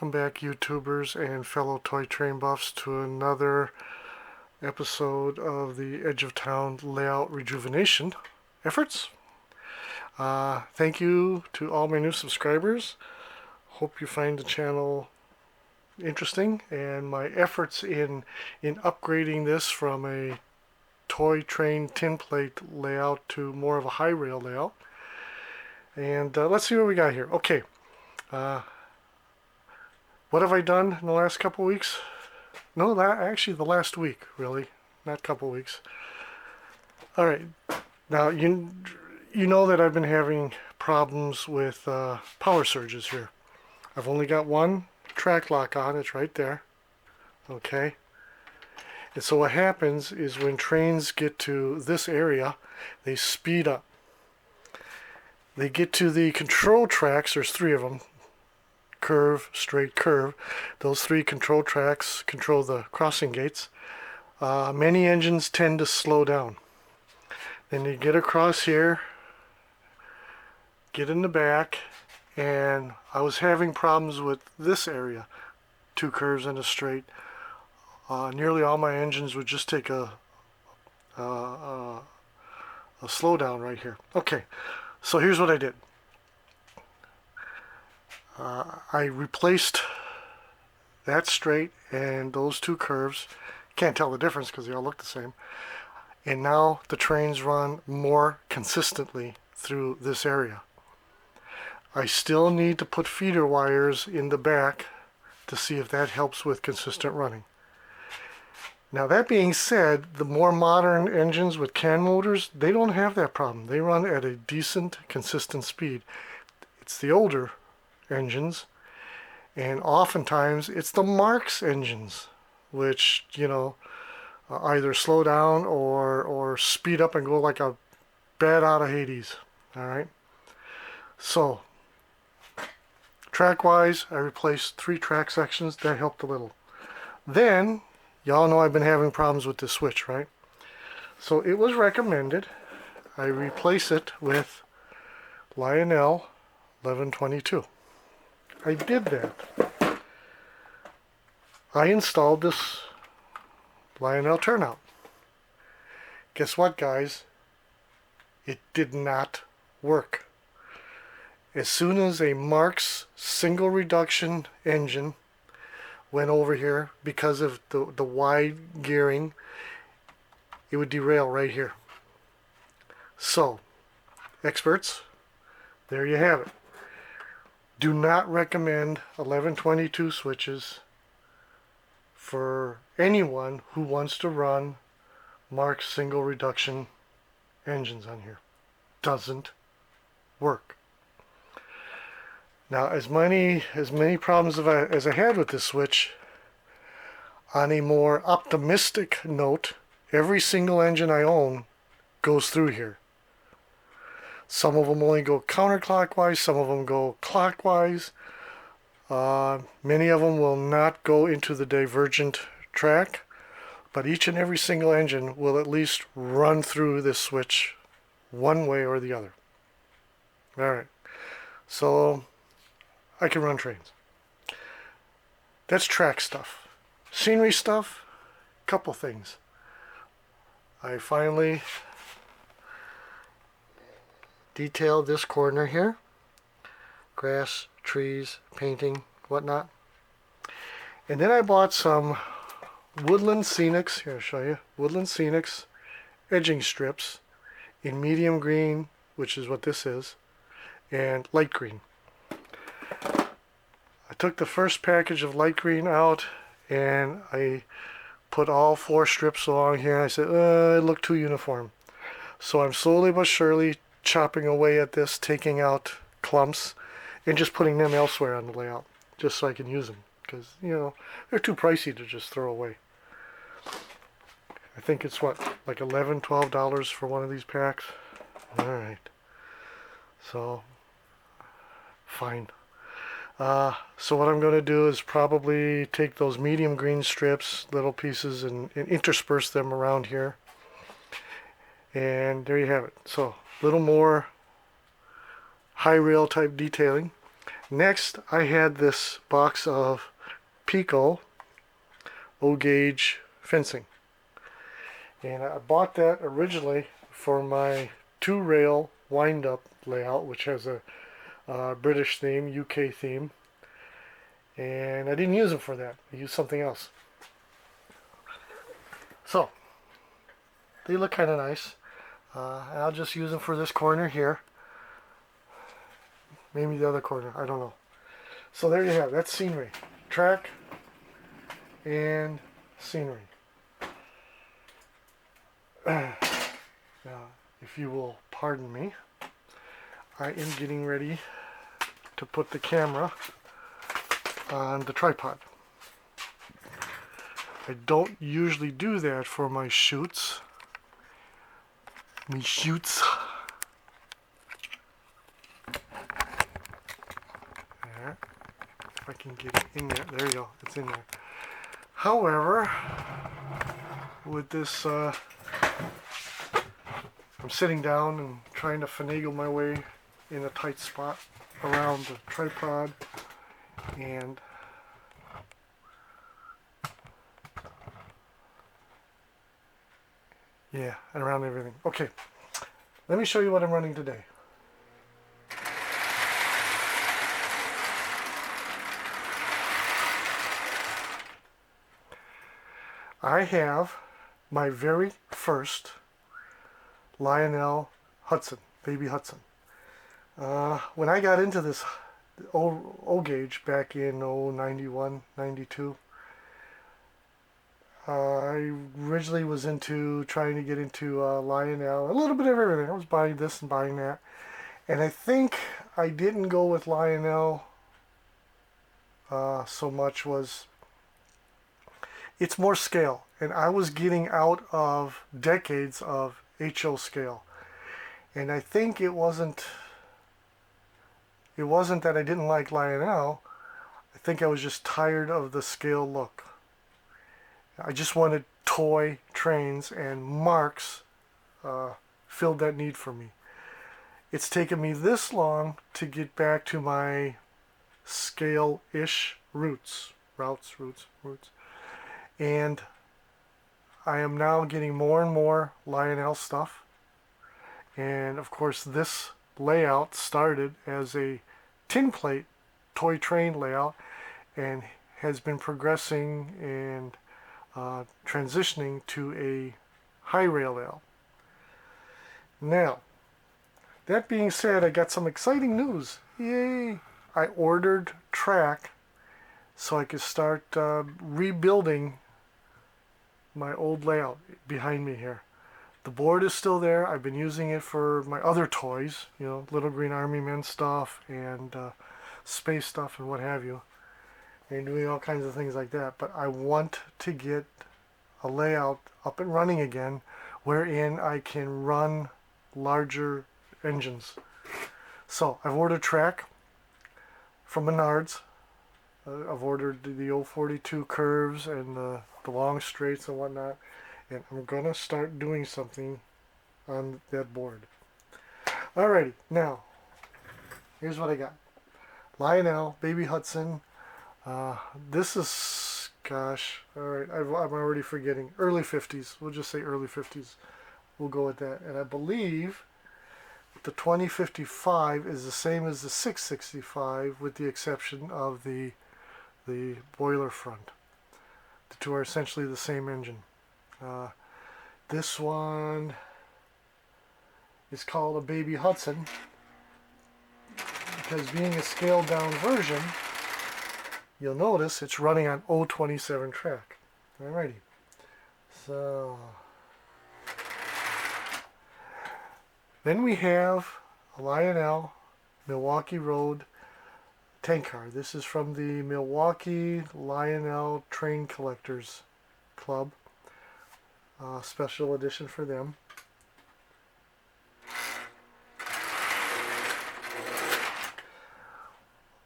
Welcome back, YouTubers and fellow toy train buffs, to another episode of the Edge of Town layout rejuvenation efforts. Thank you to all my new subscribers. Hope you find the channel interesting, and my efforts in upgrading this from a toy train tin plate layout to more of a high rail layout. And let's see what we got here. Okay. What have I done in the last couple weeks? No, actually the last week, really, not couple weeks. All right, now you know that I've been having problems with power surges here. I've only got one track lock on, it's right there. Okay, and so what happens is when trains get to this area, they speed up. They get to the control tracks, there's three of them. Curve, straight, curve. Those three control tracks control the crossing gates. Many engines tend to slow down. Then you get across here, get in the back, and I was having problems with this area. Two curves and a straight. Nearly all my engines would just take a slowdown right here. Okay, so here's what I did. I replaced that straight and those two curves. Can't tell the difference because they all look the same. And now the trains run more consistently through this area. I still need to put feeder wires in the back to see if that helps with consistent running. Now that being said, the more modern engines with CAN motors, they don't have that problem. They run at a decent, consistent speed. It's the older engines, and oftentimes it's the Marx engines which, you know, either slow down or speed up and go like a bat out of Hades. All right, so track wise, I replaced 3 track sections. That helped a little. Then y'all know I've been having problems with this switch, right? So it was recommended I replace it with Lionel 1122. I did that. I installed this Lionel Turnout. Guess what, guys? It did not work. As soon as a Marx single reduction engine went over here, because of the wide gearing, it would derail right here. So, experts, there you have it. Do not recommend 1122 switches for anyone who wants to run Marx single reduction engines on here. Doesn't work. Now, as many problems as I had with this switch, on a more optimistic note, every single engine I own goes through here. Some of them only go counterclockwise, some of them go clockwise. Many of them will not go into the divergent track, but each and every single engine will at least run through this switch one way or the other. Alright, so I can run trains. That's track stuff. Scenery stuff, couple things. I finally detailed this corner here. Grass, trees, painting, whatnot. And then I bought some Woodland Scenics, here I'll show you, Woodland Scenics edging strips in medium green, which is what this is, and light green. I took the first package of light green out and I put all 4 strips along here. I said, it looked too uniform. So I'm slowly but surely chopping away at this, taking out clumps and just putting them elsewhere on the layout, just so I can use them, because, you know, they're too pricey to just throw away. I think it's what, like $11, $12 for one of these packs. Alright, so fine. So what I'm going to do is probably take those medium green strips, little pieces, and intersperse them around here. And there you have it. So a little more high rail type detailing. Next, I had this box of Pico O-gauge fencing. And I bought that originally for my 2-rail wind-up layout, which has a British theme, UK theme. And I didn't use them for that. I used something else. So, they look kind of nice. I'll just use them for this corner here. Maybe the other corner, I don't know. So there you have it. That's scenery. Track and scenery. Now, if you will pardon me, I am getting ready to put the camera on the tripod. I don't usually do that for my shoots. There. If I can get it in there. There you go. It's in there. However, with this, I'm sitting down and trying to finagle my way in a tight spot around the tripod, and yeah, and around everything. Okay, let me show you what I'm running today. I have my very first Lionel Hudson, Baby Hudson. When I got into this O-gauge back in 91, 92, I originally was trying to get into Lionel, a little bit of everything. I was buying this and buying that. And I think I didn't go with Lionel so much was it's more scale. And I was getting out of decades of HO scale. And I think it wasn't that I didn't like Lionel. I think I was just tired of the scale look. I just wanted toy trains, and Marx filled that need for me. It's taken me this long to get back to my scale-ish roots. And I am now getting more and more Lionel stuff. And of course this layout started as a tin plate toy train layout and has been progressing and transitioning to a high rail layout. Now, that being said, I got some exciting news. Yay! I ordered track so I could start rebuilding my old layout behind me here. The board is still there. I've been using it for my other toys, you know, Little Green Army Men stuff and space stuff and what have you, and doing all kinds of things like that. But I want to get a layout up and running again wherein I can run larger engines. So I've ordered track from Menards. I've ordered the 042 curves and the long straights and whatnot, and I'm gonna start doing something on that board. Alrighty, now here's what I got. Lionel Baby Hudson. This is, gosh, alright, I'm already forgetting. Early 50s. We'll just say early 50s. We'll go with that. And I believe the 2055 is the same as the 665 with the exception of the boiler front. The two are essentially the same engine. This one is called a Baby Hudson because being a scaled down version, you'll notice it's running on O-27 track. Alrighty. So then we have a Lionel Milwaukee Road tank car. This is from the Milwaukee Lionel Train Collectors Club. Special edition for them.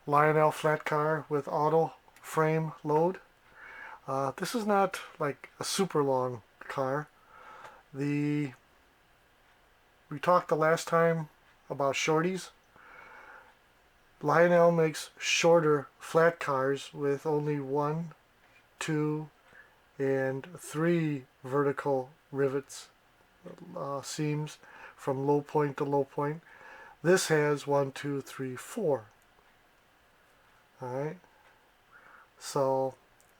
Lionel flat car with auto frame load. This is not like a super long car. We talked the last time about shorties. Lionel makes shorter flat cars with only 1, 2, and 3 vertical rivets, seams from low point to low point. This has 1, 2, 3, 4. Alright, so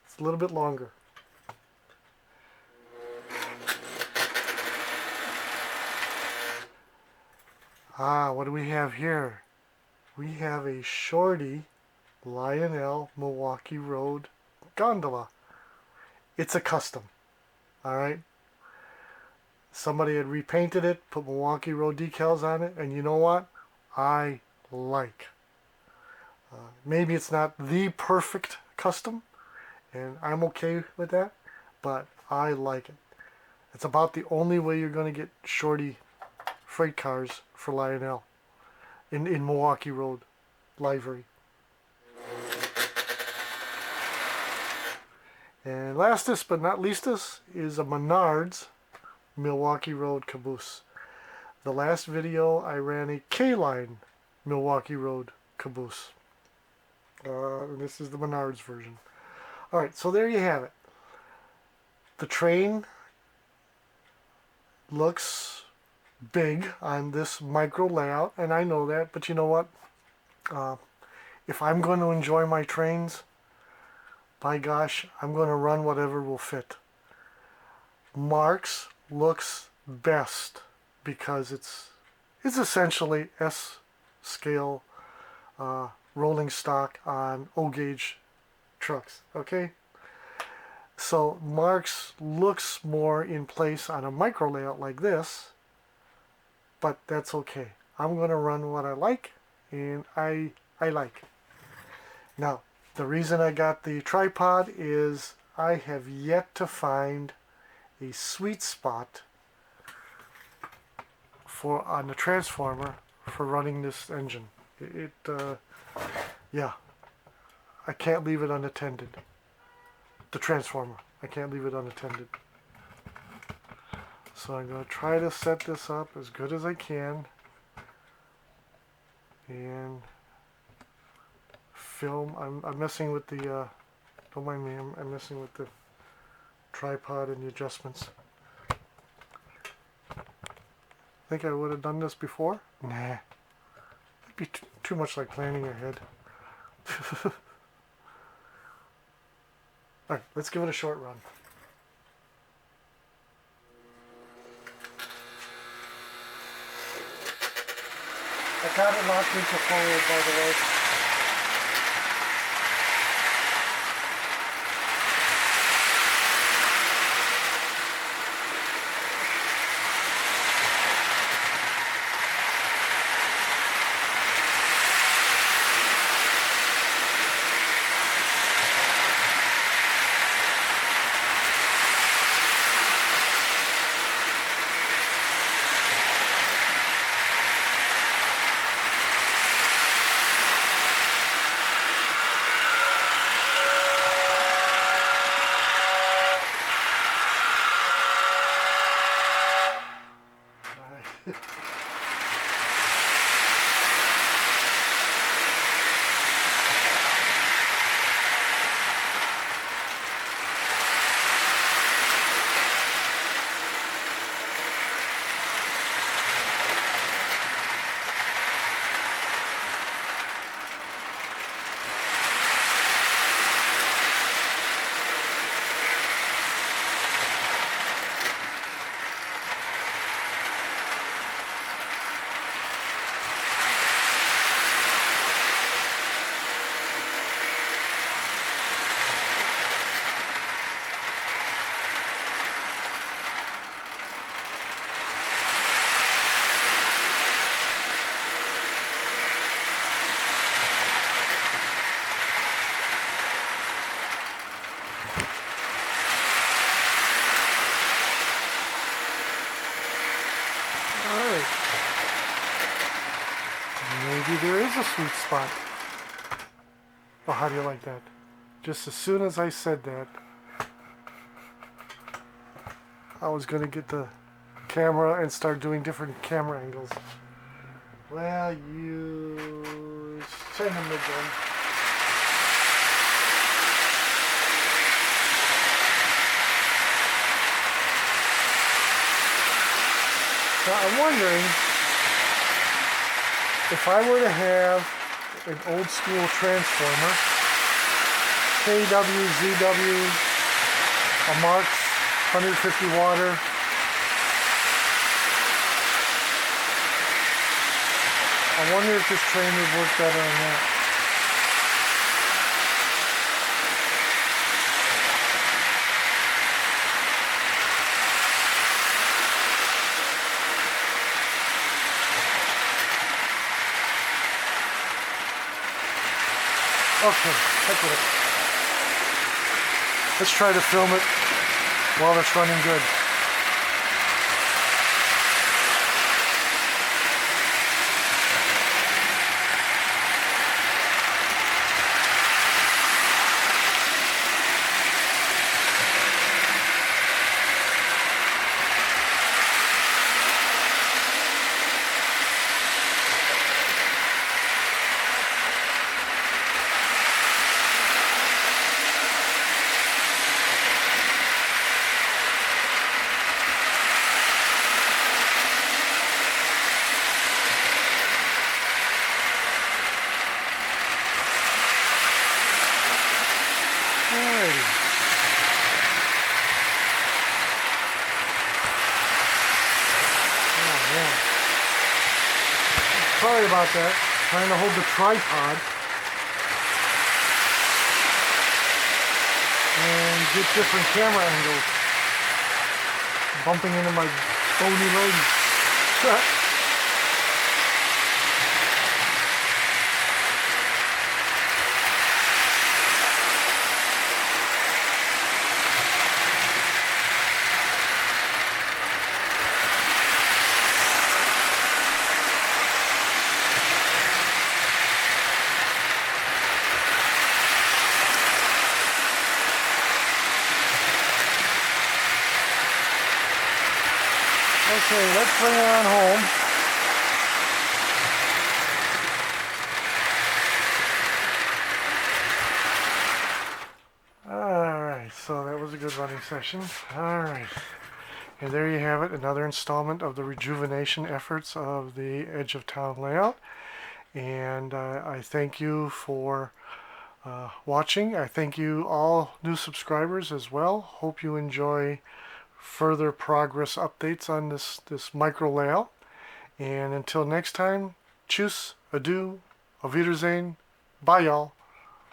it's a little bit longer. What do we have here? We have a shorty Lionel Milwaukee Road gondola. It's a custom. Alright, somebody had repainted it, put Milwaukee Road decals on it, and you know what? I like. Maybe it's not the perfect custom, and I'm okay with that, but I like it. It's about the only way you're going to get shorty freight cars for Lionel in Milwaukee Road livery. And lastest but not leastest is a Menards Milwaukee Road caboose. The last video I ran a K-line Milwaukee Road caboose. This is the Menards version. Alright, so there you have it. The train looks big on this micro layout, and I know that, but you know what? If I'm going to enjoy my trains, by gosh, I'm going to run whatever will fit. Marx looks best because it's essentially S-scale rolling stock on O-gauge trucks, okay? So Marx looks more in place on a micro layout like this, but that's okay. I'm going to run what I like, and I like. Now, the reason I got the tripod is I have yet to find a sweet spot on the transformer for running this engine. Yeah, I can't leave it unattended. The transformer, I can't leave it unattended. So I'm going to try to set this up as good as I can and film. I'm messing with the, don't mind me, I'm messing with the tripod and the adjustments. Think I would have done this before? Nah. It'd be too much like planning ahead. Alright, let's give it a short run. I got it locked into forward, by the way. Maybe there is a sweet spot. Oh, how do you like that? Just as soon as I said that, I was going to get the camera and start doing different camera angles. Well, you... in the mid-zone. So I'm wondering if I were to have an old school transformer, KW, ZW, a Marx 150 water, I wonder if this train would work better on that. Okay, heck with it. Let's try to film it while it's running good. Sorry about that. Trying to hold the tripod and get different camera angles. Bumping into my bony legs. Okay, let's bring it on home. Alright, so that was a good running session. Alright, and there you have it, another installment of the rejuvenation efforts of the Edge of Town layout. And I thank you for watching. I thank you all new subscribers as well. Hope you enjoy further progress updates on this micro layout. And until next time, tschüss, adieu, auf Wiedersehen, bye y'all.